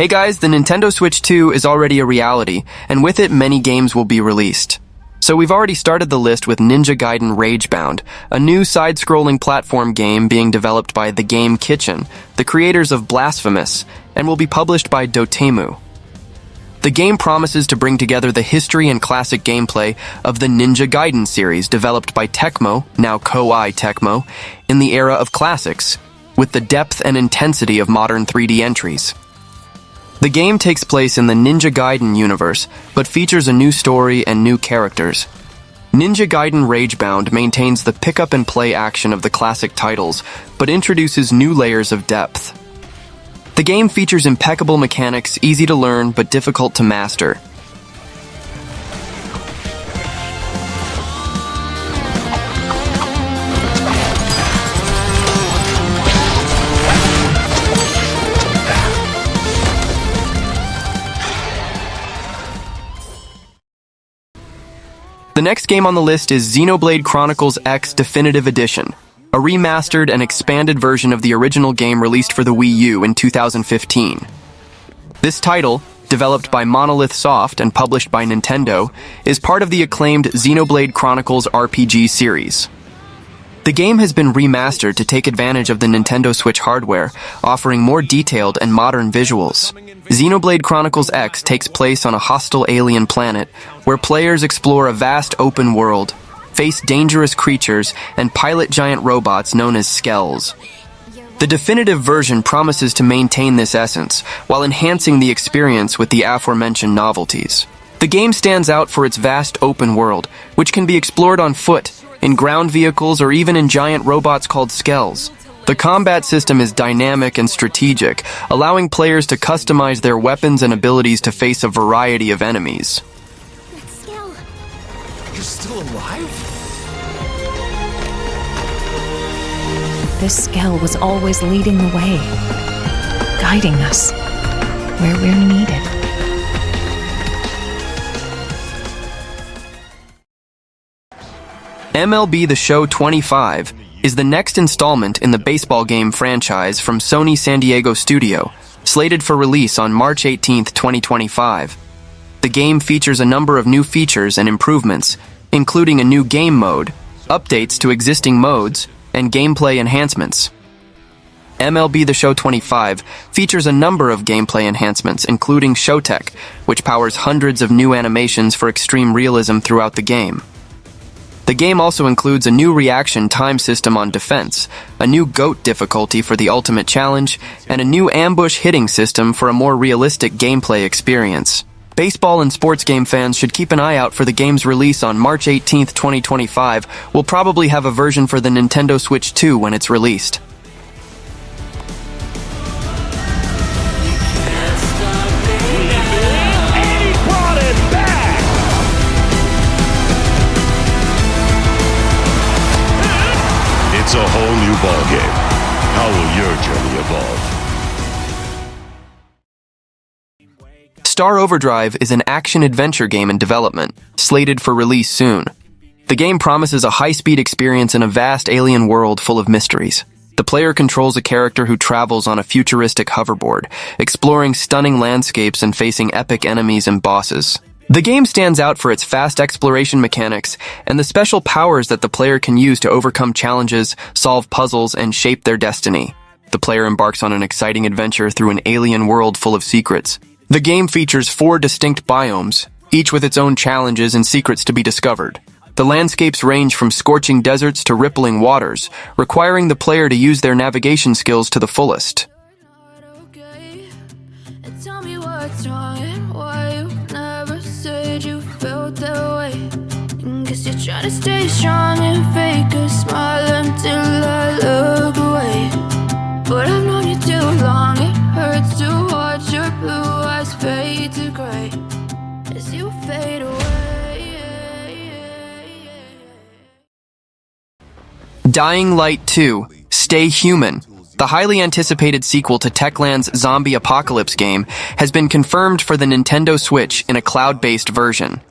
Hey guys, the Nintendo Switch 2 is already a reality, and with it many games will be released. So we've already started the list with Ninja Gaiden Ragebound, a new side-scrolling platform game being developed by The Game Kitchen, the creators of Blasphemous, and will be published by Dotemu. The game promises to bring together the history and classic gameplay of the Ninja Gaiden series developed by Tecmo, now Koei Tecmo, in the era of classics, with the depth and intensity of modern 3D entries. The game takes place in the Ninja Gaiden universe, but features a new story and new characters. Ninja Gaiden Ragebound maintains the pick-up-and-play action of the classic titles, but introduces new layers of depth. The game features impeccable mechanics, easy to learn but difficult to master. The next game on the list is Xenoblade Chronicles X Definitive Edition, a remastered and expanded version of the original game released for the Wii U in 2015. This title, developed by Monolith Soft and published by Nintendo, is part of the acclaimed Xenoblade Chronicles RPG series. The game has been remastered to take advantage of the Nintendo Switch hardware, offering more detailed and modern visuals. Xenoblade Chronicles X takes place on a hostile alien planet, where players explore a vast open world, face dangerous creatures, and pilot giant robots known as skells. The definitive version promises to maintain this essence, while enhancing the experience with the aforementioned novelties. The game stands out for its vast open world, which can be explored on foot, in ground vehicles, or even in giant robots called skells. The combat system is dynamic and strategic, allowing players to customize their weapons and abilities to face a variety of enemies. That skell. You're still alive? This skell was always leading the way, guiding us where we're needed. MLB The Show 25 is the next installment in the baseball game franchise from Sony San Diego Studio, slated for release on March 18, 2025. The game features a number of new features and improvements, including a new game mode, updates to existing modes, and gameplay enhancements. MLB The Show 25 features a number of gameplay enhancements, including Showtech, which powers hundreds of new animations for extreme realism throughout the game. The game also includes a new reaction time system on defense, a new GOAT difficulty for the ultimate challenge, and a new ambush hitting system for a more realistic gameplay experience. Baseball and sports game fans should keep an eye out for the game's release on March 18, 2025. We'll probably have a version for the Nintendo Switch 2 when it's released. It's a whole new ballgame. How will your journey evolve? Star Overdrive is an action-adventure game in development, slated for release soon. The game promises a high-speed experience in a vast alien world full of mysteries. The player controls a character who travels on a futuristic hoverboard, exploring stunning landscapes and facing epic enemies and bosses. The game stands out for its fast exploration mechanics and the special powers that the player can use to overcome challenges, solve puzzles, and shape their destiny. The player embarks on an exciting adventure through an alien world full of secrets. The game features 4 distinct biomes, each with its own challenges and secrets to be discovered. The landscapes range from scorching deserts to rippling waters, requiring the player to use their navigation skills to the fullest. Tell me what's wrong and why you never said you felt that way. Guess you're trying to stay strong and fake a smile until I look away. But I've known you too long, it hurts to watch your blue eyes fade to gray as you fade away. Dying Light 2: Stay Human, the highly anticipated sequel to Techland's zombie apocalypse game, has been confirmed for the Nintendo Switch in a cloud-based version.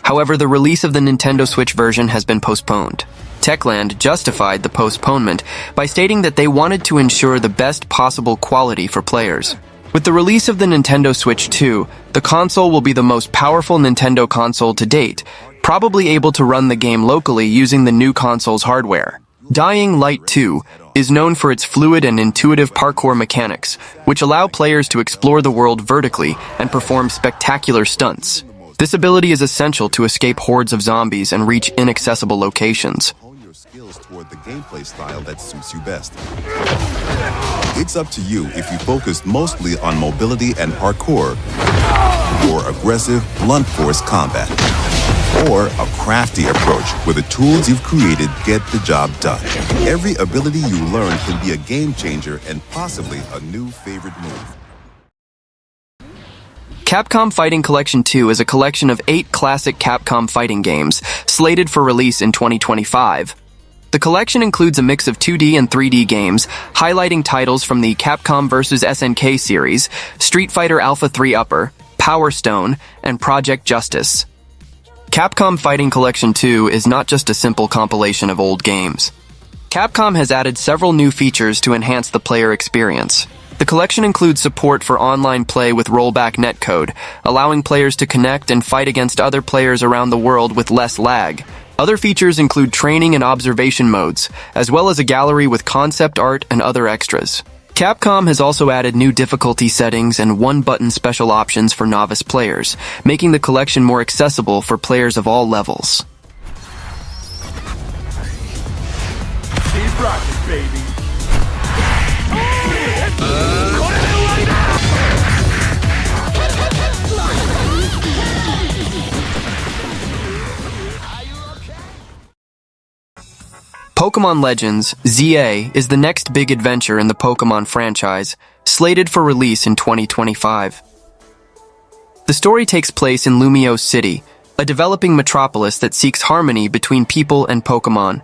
However, the release of the Nintendo Switch version has been postponed. Techland justified the postponement by stating that they wanted to ensure the best possible quality for players. With the release of the Nintendo Switch 2, the console will be the most powerful Nintendo console to date, probably able to run the game locally using the new console's hardware. Dying Light 2 is known for its fluid and intuitive parkour mechanics, which allow players to explore the world vertically and perform spectacular stunts. This ability is essential to escape hordes of zombies and reach inaccessible locations. Hone your skills toward the gameplay style that suits you best. It's up to you if you focus mostly on mobility and parkour, or aggressive, blunt force combat, or a crafty approach where the tools you've created get the job done. Every ability you learn can be a game changer and possibly a new favorite move. Capcom Fighting Collection 2 is a collection of 8 classic Capcom fighting games, slated for release in 2025. The collection includes a mix of 2D and 3D games, highlighting titles from the Capcom vs. SNK series, Street Fighter Alpha 3 Upper, Power Stone, and Project Justice. Capcom Fighting Collection 2 is not just a simple compilation of old games. Capcom has added several new features to enhance the player experience. The collection includes support for online play with rollback netcode, allowing players to connect and fight against other players around the world with less lag. Other features include training and observation modes, as well as a gallery with concept art and other extras. Capcom has also added new difficulty settings and one-button special options for novice players, making the collection more accessible for players of all levels. Keep rocking, baby. Pokemon Legends ZA is the next big adventure in the Pokemon franchise, slated for release in 2025. The story takes place in Lumio City, a developing metropolis that seeks harmony between people and Pokemon.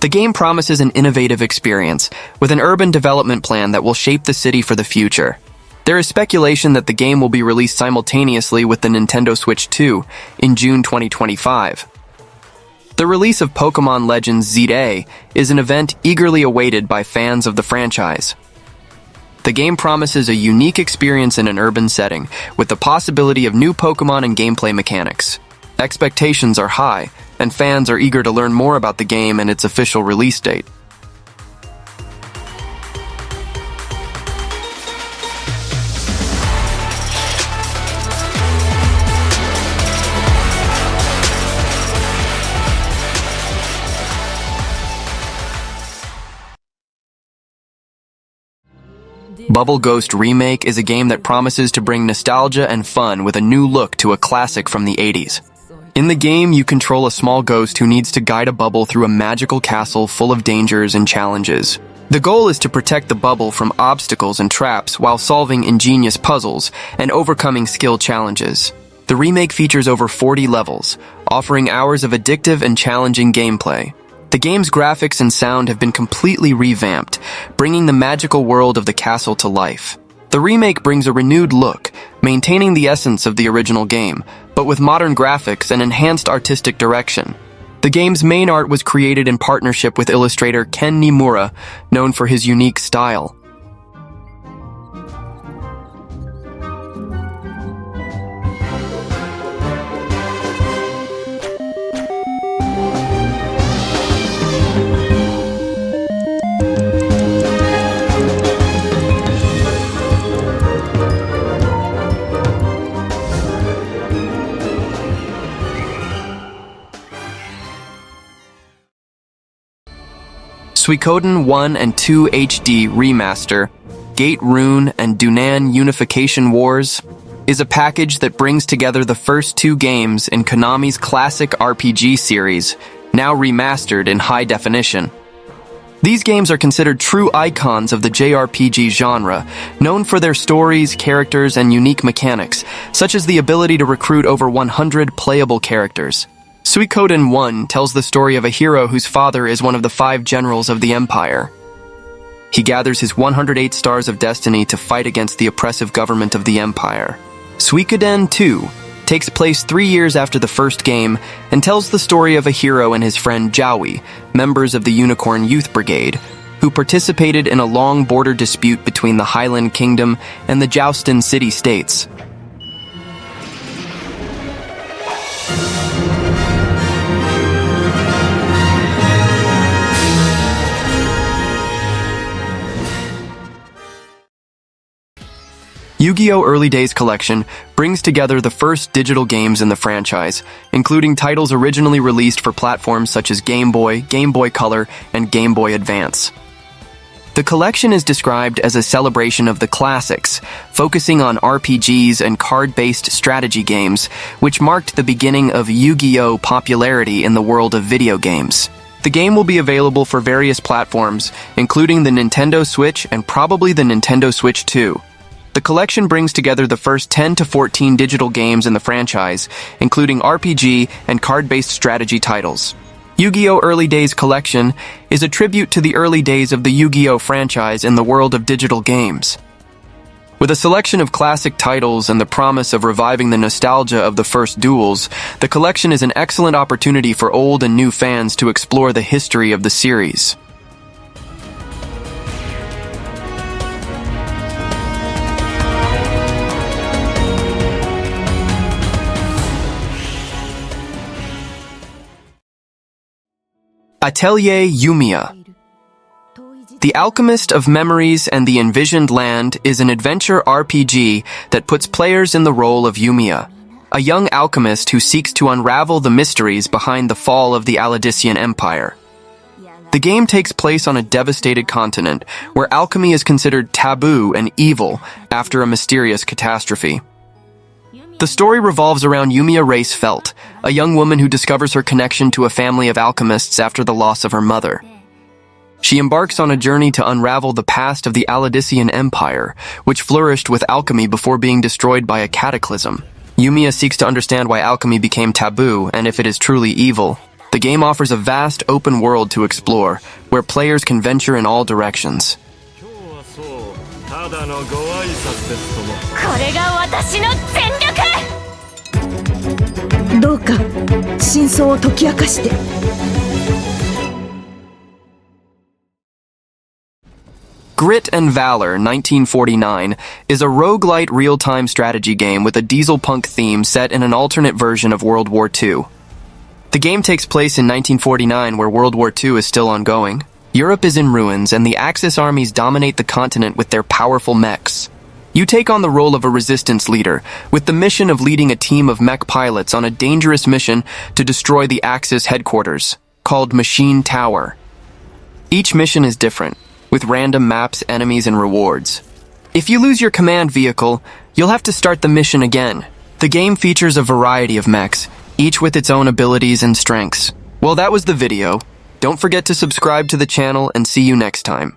The game promises an innovative experience, with an urban development plan that will shape the city for the future. There is speculation that the game will be released simultaneously with the Nintendo Switch 2 in June 2025. The release of Pokemon Legends ZA is an event eagerly awaited by fans of the franchise. The game promises a unique experience in an urban setting, with the possibility of new Pokemon and gameplay mechanics. Expectations are high, and fans are eager to learn more about the game and its official release date. Bubble Ghost Remake is a game that promises to bring nostalgia and fun with a new look to a classic from the 80s. In the game, you control a small ghost who needs to guide a bubble through a magical castle full of dangers and challenges. The goal is to protect the bubble from obstacles and traps while solving ingenious puzzles and overcoming skill challenges. The remake features over 40 levels, offering hours of addictive and challenging gameplay. The game's graphics and sound have been completely revamped, bringing the magical world of the castle to life. The remake brings a renewed look, maintaining the essence of the original game, but with modern graphics and enhanced artistic direction. The game's main art was created in partnership with illustrator Ken Nimura, known for his unique style. Suikoden 1 and 2 HD Remaster, Gate Rune and Dunan Unification Wars is a package that brings together the first 2 games in Konami's classic RPG series, now remastered in high definition. These games are considered true icons of the JRPG genre, known for their stories, characters, and unique mechanics, such as the ability to recruit over 100 playable characters. Suikoden 1 tells the story of a hero whose father is one of the 5 generals of the Empire. He gathers his 108 stars of destiny to fight against the oppressive government of the Empire. Suikoden 2 takes place 3 years after the first game and tells the story of a hero and his friend Jowie, members of the Unicorn Youth Brigade, who participated in a long border dispute between the Highland Kingdom and the Joustin city-states. Yu-Gi-Oh! Early Days Collection brings together the first digital games in the franchise, including titles originally released for platforms such as Game Boy, Game Boy Color, and Game Boy Advance. The collection is described as a celebration of the classics, focusing on RPGs and card-based strategy games, which marked the beginning of Yu-Gi-Oh! Popularity in the world of video games. The game will be available for various platforms, including the Nintendo Switch and probably the Nintendo Switch 2. The collection brings together the first 10 to 14 digital games in the franchise, including RPG and card-based strategy titles. Yu-Gi-Oh! Early Days Collection is a tribute to the early days of the Yu-Gi-Oh! Franchise in the world of digital games. With a selection of classic titles and the promise of reviving the nostalgia of the first duels, the collection is an excellent opportunity for old and new fans to explore the history of the series. Atelier Yumia. The Alchemist of Memories and the Envisioned Land is an adventure RPG that puts players in the role of Yumia, a young alchemist who seeks to unravel the mysteries behind the fall of the Aladician Empire. The game takes place on a devastated continent where alchemy is considered taboo and evil after a mysterious catastrophe. The story revolves around Yumia Race Felt, a young woman who discovers her connection to a family of alchemists after the loss of her mother. She embarks on a journey to unravel the past of the Aladician Empire, which flourished with alchemy before being destroyed by a cataclysm. Yumia seeks to understand why alchemy became taboo and if it is truly evil. The game offers a vast open world to explore, where players can venture in all directions. ただのご挨拶ですとも。これが私の全力。どうか真相を解き明かして。Grit and Valor 1949 is a roguelite real-time strategy game with a dieselpunk theme set in an alternate version of World War II. The game takes place in 1949, where World War II is still ongoing. Europe is in ruins, and the Axis armies dominate the continent with their powerful mechs. You take on the role of a resistance leader, with the mission of leading a team of mech pilots on a dangerous mission to destroy the Axis headquarters, called Machine Tower. Each mission is different, with random maps, enemies, and rewards. If you lose your command vehicle, you'll have to start the mission again. The game features a variety of mechs, each with its own abilities and strengths. Well, that was the video. Don't forget to subscribe to the channel and see you next time.